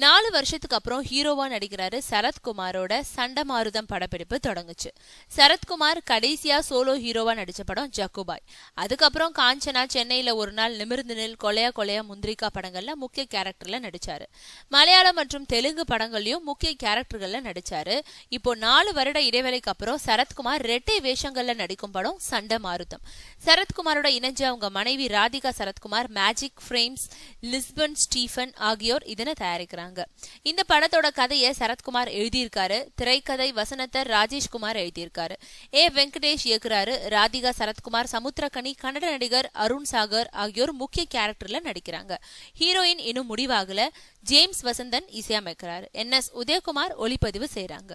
4 வருஷத்துக்கு அப்புறம் ஹீரோவா நடிக்கிறாரு சரத்குமாரோட சண்டமாருதம் படப்பிடிப்பு தொடங்குச்சு. சரத்குமார் கடைசியா சோலோ ஹீரோவா நடிச்ச படம் ஜக்குபாய். அதுக்கப்புறம் காஞ்சனா, சென்னையில ஒரு நாள், நிமிர்ந்து நில், கொலையா கொலையா, முந்திரிக்கா படங்கள்ல முக்கிய கேரக்டர்ல நடிச்சாரு. மலையாளம் மற்றும் தெலுங்கு படங்கள்லயும் முக்கிய கேரக்டர்கள்ல நடிச்சாரு. இப்போ 4 வருட இடைவேளைக்கு அப்புறம் சரத்குமார் ரெட்டை வேஷங்கள்ல நடிக்கும் படம் சண்டமாருதம். சரத்குமாரோட இணைஞ்ச அவங்க மனைவி Radhika Sarathkumar, magic frames, Lisbon Stephen ஆகியோர் இதனை தயாரிக்கிறாங்க. இந்த படத்தோட கதையை சரத்குமார் எழுதியிருக்காரு. திரைக்கதை வசனத்தை ராஜேஷ்குமார் எழுதியிருக்காரு. வெங்கடேஷ் இயக்குறாரு. ராதிகா சரத்குமார், சமுத்திரகனி, கன்னட நடிகர் அருண் சாகர் ஆகியோர் முக்கிய கேரக்டர்ல நடிக்கிறாங்க. ஹீரோயின் இன்னும் முடிவாகல. ஜேம்ஸ் வசந்தன் இசையமைக்கிறாரு. NS உதயகுமார் ஒளிப்பதிவு செய்யறாங்க.